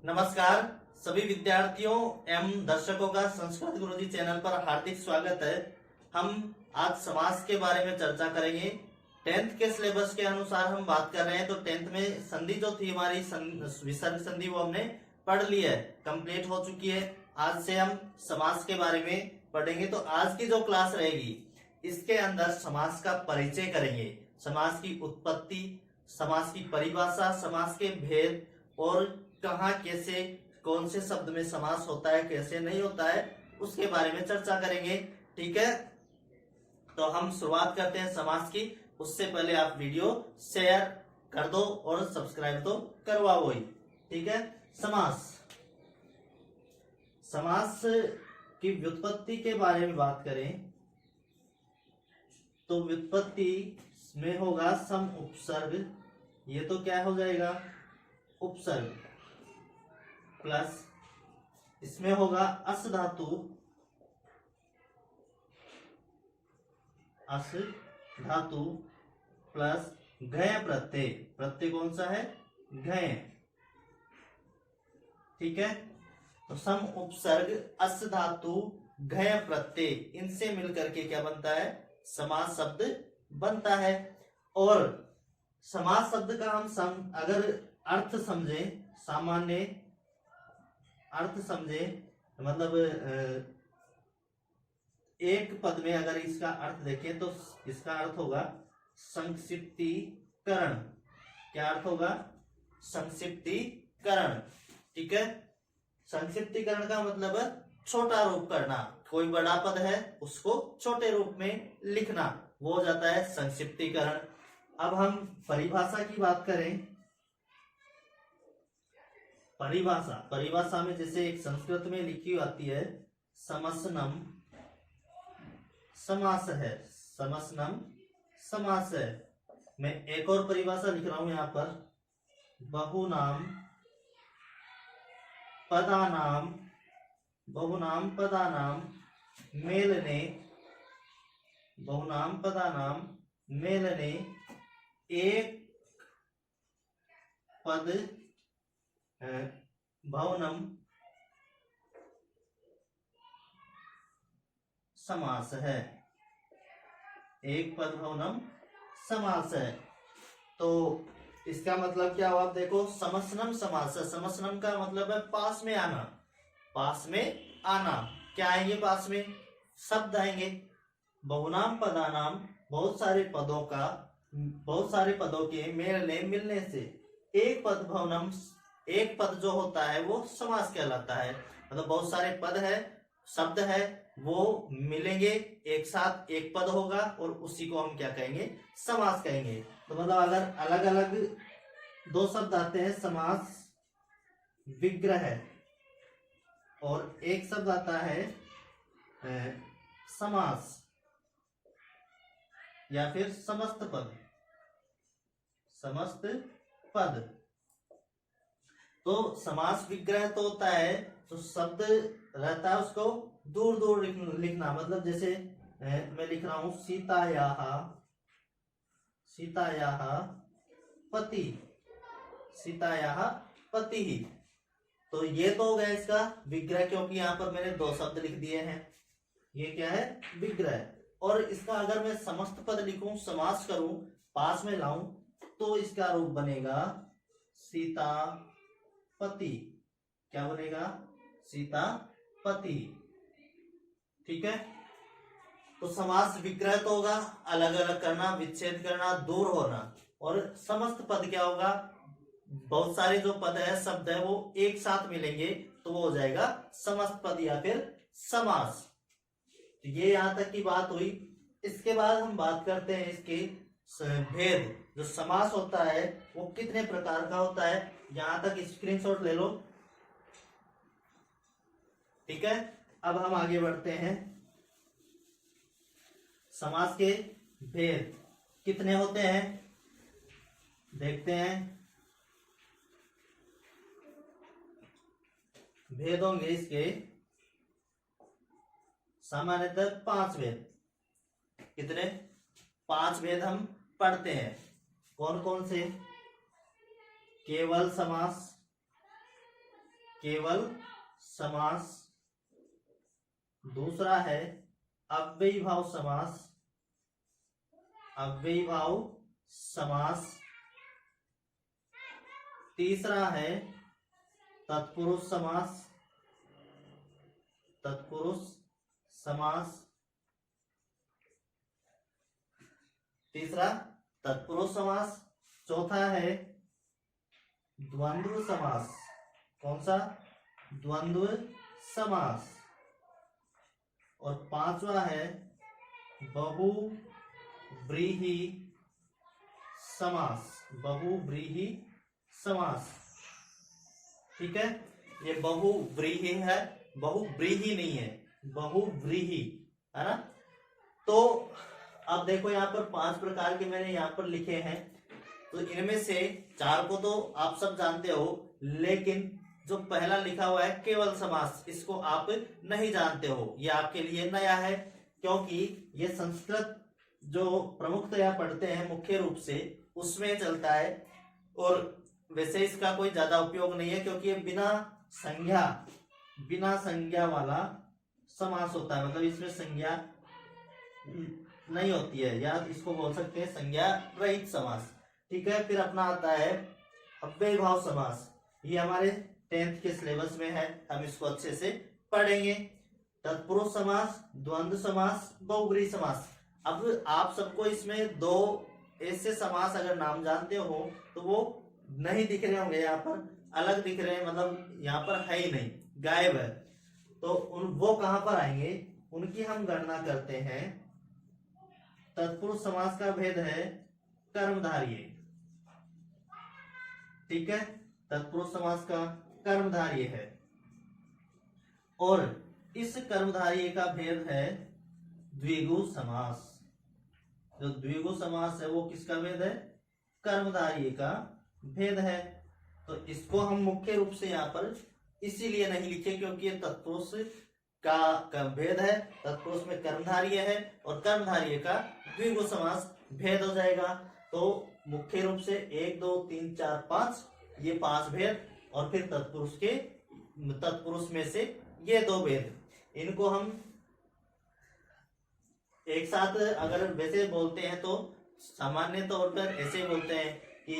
नमस्कार सभी विद्यार्थियों एवं दर्शकों का संस्कृत गुरुजी चैनल पर हार्दिक स्वागत है। हम आज समास के बारे में चर्चा करेंगे। 10th के सिलेबस के अनुसार हम बात कर रहे हैं। तो 10th में संधि जो थी हमारी विसर्ग संधि वो हमने पढ़ ली है, कंप्लीट हो चुकी है। आज से हम समास के बारे में पढ़ेंगे। तो आज की जो क्लास रहेगी इसके अंदर समास का परिचय करेंगे, समास की उत्पत्ति, समास की परिभाषा, समास के भेद और कहाँ कैसे कौन से शब्द में समास होता है कैसे नहीं होता है उसके बारे में चर्चा करेंगे। ठीक है, तो हम शुरुआत करते हैं समास की। उससे पहले आप वीडियो शेयर कर दो और सब्सक्राइब तो करवाओ ही। ठीक है, समास समास की व्युत्पत्ति के बारे में बात करें तो व्युत्पत्ति में होगा सम उपसर्ग, ये तो क्या हो जाएगा उपसर्ग, प्लस इसमें होगा अस धातु, अस धातु प्लस घय प्रत्यय, प्रत्यय कौन सा है घय। ठीक है, तो सम उपसर्ग अस धातु घय प्रत्यय, इनसे मिलकर के क्या बनता है समास शब्द बनता है। और समास शब्द का हम अगर अर्थ समझे, सामान्य अर्थ समझे, मतलब एक पद में अगर इसका अर्थ देखें तो इसका अर्थ होगा संक्षिप्तीकरण। क्या अर्थ होगा संक्षिप्तीकरण। ठीक है, संक्षिप्तीकरण का मतलब छोटा रूप करना, कोई बड़ा पद है उसको छोटे रूप में लिखना, वो हो जाता है संक्षिप्तीकरण। अब हम परिभाषा की बात करें, परिभाषा में जैसे एक संस्कृत में लिखी आती है समसनम समास है, समसनम समास है। मैं एक और परिभाषा लिख रहा हूं यहां पर, बहुनाम पदानाम मेलने, बहुनाम पदानाम मेलने एक पद भवनम समास है, एक पद भवनम समास है। तो इसका मतलब क्या हुआ, आप देखो समसनम समास है, समसनम का मतलब है पास में आना, पास में आना। क्या आएंगे पास में शब्द आएंगे। बहुनाम पदानाम बहुत सारे पदों का, बहुत सारे पदों के मिलने से एक पद भवनम, एक पद जो होता है वो समास कहलाता है। मतलब बहुत सारे पद है, शब्द है, वो मिलेंगे एक साथ, एक पद होगा और उसी को हम क्या कहेंगे समास कहेंगे। तो मतलब अगर अलग अलग दो शब्द आते हैं, समास विग्रह और एक शब्द आता है समास या फिर समस्त पद, समस्त पद। तो समास विग्रह तो होता है तो शब्द रहता है उसको दूर दूर लिखना। मतलब जैसे मैं लिख रहा हूं सीतायाः पति, सीतायाः पति ही, तो ये तो हो गया इसका विग्रह, क्योंकि यहां पर मैंने दो शब्द लिख दिए हैं, ये क्या है विग्रह। और इसका अगर मैं समस्त पद लिखूं, समास करूं, पास में लाऊं, तो इसका रूप बनेगा सीता पति। क्या बनेगा सीता पति। ठीक है, तो समास विग्रह तो होगा अलग अलग करना, विच्छेद करना, दूर होना। और समस्त पद क्या होगा, बहुत सारे जो पद है शब्द है वो एक साथ मिलेंगे तो वो हो जाएगा समस्त पद या फिर समास। तो ये यहां तक की बात हुई। इसके बाद हम बात करते हैं इसके भेद। जो समास होता है वो कितने प्रकार का होता है, यहां तक स्क्रीनशॉट ले लो। ठीक है, अब हम आगे बढ़ते हैं। समास के भेद कितने होते हैं देखते हैं। भेद होंगे इसके सामान्यतः 5 भेद। कितने 5 भेद हम पढ़ते हैं। कौन कौन से, केवल समास, केवल समास। दूसरा है अव्ययीभाव समास, अव्ययीभाव समास। तीसरा है तत्पुरुष समास, तत्पुरुष समास। तीसरा तत्पुरुष समास। चौथा है द्वंद्व समास। कौन सा? द्वंद्व समास। और पांचवा है बहुव्रीहि समास, बहुव्रीहि समास। ठीक है, ये बहुव्रीहि है, बहुव्रीहि नहीं है, बहुव्रीहि है ना। तो अब देखो यहाँ पर 5 प्रकार के मैंने यहाँ पर लिखे हैं, तो इनमें से 4 को तो आप सब जानते हो, लेकिन जो पहला लिखा हुआ है केवल समास, इसको आप नहीं जानते हो, ये आपके लिए नया है, क्योंकि ये संस्कृत जो प्रमुखतया पढ़ते हैं मुख्य रूप से उसमें चलता है, और वैसे इसका कोई ज्यादा उपयोग नहीं है, क्योंकि ये बिना संज्ञा वाला समास होता है, मतलब इसमें संज्ञा नहीं होती है, या इसको बोल सकते हैं संज्ञा रहित समास। ठीक है, फिर अपना आता है अव्ययीभाव समास। ये हमारे 10th के सिलेबस में है, हम इसको अच्छे से पढ़ेंगे। तत्पुरुष समास, द्वंद्व समास, बहुव्रीहि समास। अब आप सबको इसमें 2 ऐसे समास अगर नाम जानते हो तो वो नहीं दिख रहे होंगे, यहाँ पर अलग दिख रहे हैं, मतलब यहाँ पर है ही नहीं, गायब है। तो वो कहां पर आएंगे, उनकी हम गणना करते हैं। तत्पुरुष समास का भेद है कर्मधारय। ठीक है, तत्पुरुष समास का कर्मधारय है, और इस कर्मधारय का भेद है द्विगु समास। जो द्विगु समास है वो किसका भेद है? कर्मधारय का भेद है। तो इसको हम मुख्य रूप से यहाँ पर इसीलिए नहीं लिखे क्योंकि ये तत्पुरुष का भेद है, तत्पुरुष में कर्मधारय है, और कर्मधारय का द्विगु समास भेद हो जाएगा। तो मुख्य रूप से 1 2 3 4 5 ये 5 भेद, और फिर तत्पुरुष में से ये 2 भेद, इनको हम एक साथ अगर वैसे बोलते हैं तो सामान्य तौर पर ऐसे बोलते हैं कि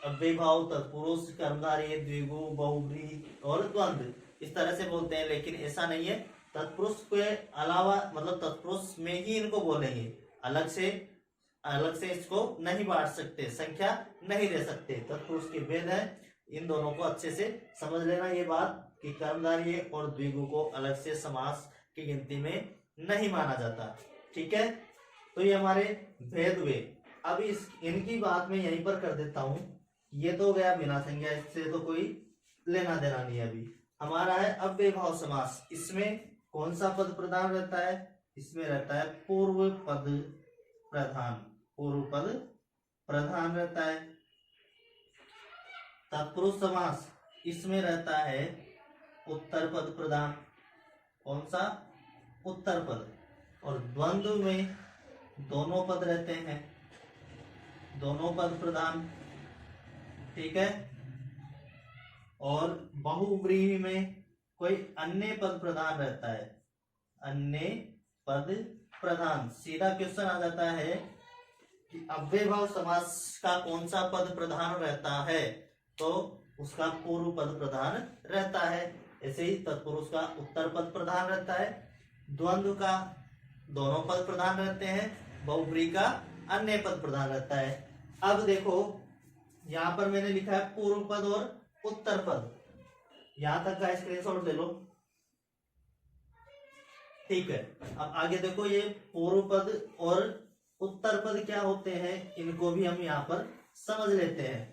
अव्ययीभाव, तत्पुरुष, कर्मधारय, द्विगु, बहुव्रीहि और द्वंद्व, इस तरह से बोलते हैं, लेकिन ऐसा नहीं है। तत्पुरुष के अलावा, मतलब तत्पुरुष में ही इनको बोलेंगे, अलग से इसको नहीं बांट सकते, संख्या नहीं दे सकते। तत्पुरुष के भेद है, इन दोनों को अच्छे से समझ लेना ये बात कि कर्मधारय और द्विगु को अलग से समास की गिनती में नहीं माना जाता। ठीक है, तो ये हमारे भेद हुए। अब इनकी बात मैं यहीं पर कर देता हूं। ये तो गया बिना संज्ञा, इससे तो कोई लेना देना नहीं। अभी हमारा है अव्ययीभाव समास। इसमें कौन सा पद प्रधान रहता है? इसमें रहता है पूर्व पद प्रधान, पूर्व पद प्रधान रहता है। तत्पुरुष समास, इसमें रहता है उत्तर पद प्रधान। कौन सा? उत्तर पद। और द्वंद्व में दोनों पद रहते हैं, दोनों पद प्रधान। ठीक है, और बहुव्रीहि में कोई अन्य पद प्रधान रहता है, अन्य पद प्रधान। सीधा क्वेश्चन आ जाता है कि अव्ययीभाव समास का कौन सा पद प्रधान रहता है, तो उसका पूर्व पद प्रधान रहता है। ऐसे ही तत्पुरुष का उत्तर पद प्रधान रहता है, द्वंद्व का दोनों पद प्रधान रहते हैं, बहुव्रीहि का अन्य पद प्रधान रहता है। अब देखो यहां पर मैंने लिखा है पूर्व पद और उत्तर पद, यहां तक का स्क्रीनशॉट ले लो। ठीक है, अब आगे देखो ये पूर्व पद और उत्तर पद क्या होते हैं, इनको भी हम यहां पर समझ लेते हैं।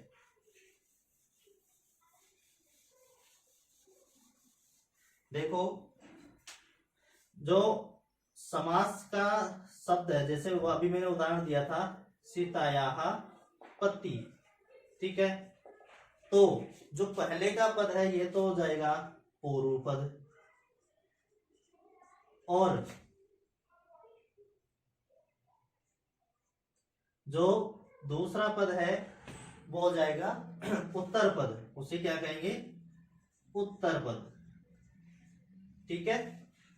देखो जो समास का शब्द है, जैसे वो अभी मैंने उदाहरण दिया था सीतायाः पति। ठीक है, तो जो पहले का पद है ये तो हो जाएगा पूर्व पद, और जो दूसरा पद है वो हो जाएगा उत्तर पद। उसे क्या कहेंगे? उत्तर पद। ठीक है,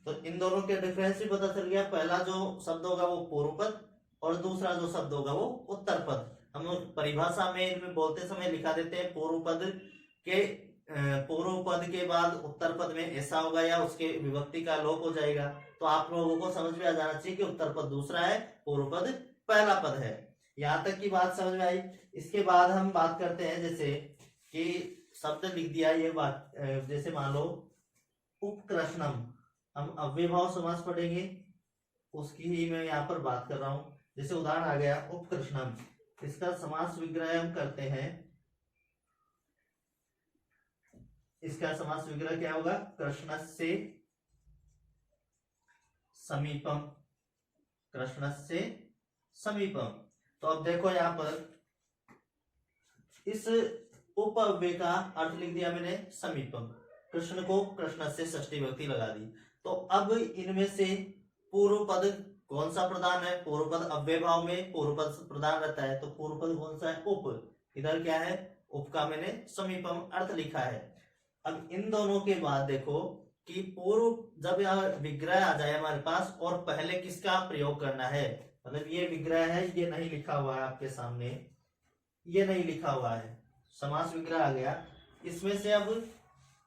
तो इन दोनों के डिफरेंस भी पता चल गया। पहला जो शब्द होगा वो पूर्व पद और दूसरा जो शब्द होगा वो उत्तर पद। हम परिभाषा में इनमें बोलते समय लिखा देते हैं पूर्व पद के बाद उत्तर पद में ऐसा होगा या उसके विभक्ति का लोप हो जाएगा। तो आप लोगों को समझ में आ जाना चाहिए कि उत्तर पद दूसरा है, पूर्व पद पहला पद है। यहां तक की बात समझ में आई। इसके बाद हम बात करते हैं, जैसे कि शब्द लिख दिया ये बात, जैसे मान लो उपकृष्णम, हम अव्ययभाव समास पढ़ेंगे, उसकी ही मैं यहाँ पर बात कर रहा हूं। जैसे उदाहरण आ गया उपकृष्णम, इसका समास विग्रह हम करते हैं। इसका समास विग्रह क्या होगा? कृष्णस्य समीपम, कृष्णस्य समीपम। तो अब देखो यहाँ पर इस उपअव्यय का अर्थ लिख दिया मैंने समीपम, कृष्ण को कृष्ण से षष्ठी विभक्ति लगा दी। तो अब इनमें से पूर्व पद कौन सा प्रधान है? पूर्व पद अव्यय भाव में पूर्व पद प्रधान रहता है, तो पूर्व पद कौन सा है? उप। इधर क्या है? उप का मैंने समीपम अर्थ लिखा है। अब इन दोनों के बाद देखो कि पूर्व जब यह विग्रह आ जाए हमारे पास और पहले किसका प्रयोग करना है, मतलब ये विग्रह है, ये नहीं लिखा हुआ है आपके सामने, ये नहीं लिखा हुआ है, समास विग्रह आ गया। इसमें से अब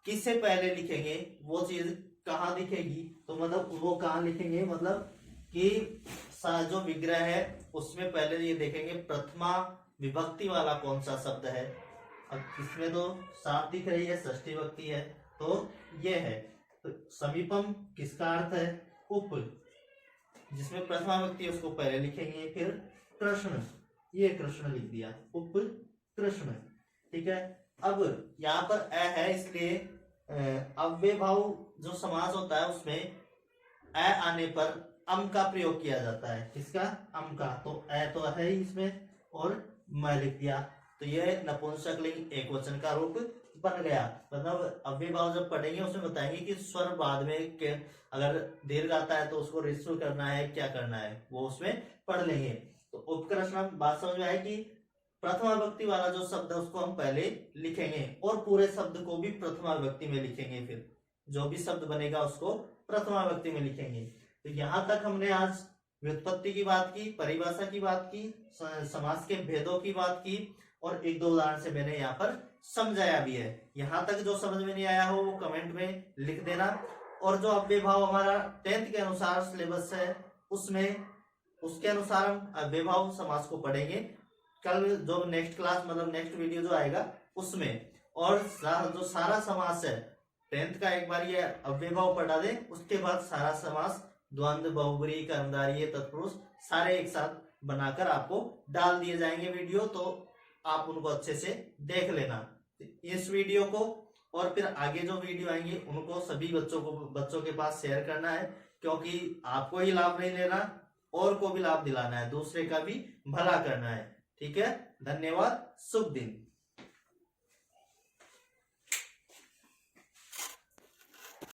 किसे पहले लिखेंगे वो चीज कहाँ दिखेगी? तो मतलब वो कहाँ लिखेंगे, मतलब कि जो विग्रह है उसमें पहले ये देखेंगे प्रथमा विभक्ति वाला कौन सा शब्द है। अब इसमें तो साफ दिख रही है, षष्ठी विभक्ति है, तो ये है। तो समीपम किसका अर्थ है? उप, जिसमें प्रथमा विभक्ति उसको पहले लिखेंगे। फिर कृष्ण, ये कृष्ण लिख दिया, उप कृष्ण। ठीक है, अब यहाँ पर अ है, इसलिए अव्यय भाव जो समास होता है उसमें अ आने पर अम का प्रयोग किया जाता है। किसका? अम का। तो अ तो है ही इसमें और मैं लिख दिया, तो ये नपुंसकलिंग एक वचन का रूप बन गया। मतलब अव्यय भाव जब पढ़ेंगे उसमें बताएंगे कि स्वर बाद में अगर दीर्घ आता है तो उसको ऋस्व करना है, क्या करना है, वो उसमें पढ़ लेंगे। तो उपकृष्ण बात समझ में आए कि प्रथमा विभक्ति वाला जो शब्द है उसको हम पहले लिखेंगे और पूरे शब्द को भी प्रथमा विभक्ति में लिखेंगे। फिर जो भी शब्द बनेगा उसको प्रथमा विभक्ति में लिखेंगे। तो यहां तक हमने आज व्युत्पत्ति की बात की, परिभाषा की बात की, समास के भेदों की बात की और एक दो उदाहरण से मैंने यहाँ पर समझाया भी है। यहां तक जो समझ में नहीं आया हो वो कमेंट में लिख देना। और जो अव्यय भाव हमारा 10th के अनुसार सिलेबस है उसमें उसके अनुसार हम अव्यय भाव समास को पढ़ेंगे कल, जो नेक्स्ट क्लास मतलब नेक्स्ट वीडियो जो आएगा उसमें। और जो सारा समास है 10th का एक बार ये अव्यय भाव पढ़ा दे, उसके बाद सारा समास द्वंद्व, बहुब्रीहि, कर्मधारय, तत्पुरुष सारे एक साथ बनाकर आपको डाल दिए जाएंगे वीडियो, तो आप उनको अच्छे से देख लेना इस वीडियो को। और फिर आगे जो वीडियो आएंगे उनको सभी बच्चों के पास शेयर करना है, क्योंकि आपको ही लाभ नहीं लेना और को भी लाभ दिलाना है, दूसरे का भी भला करना है। ठीक है, धन्यवाद, शुभ दिन।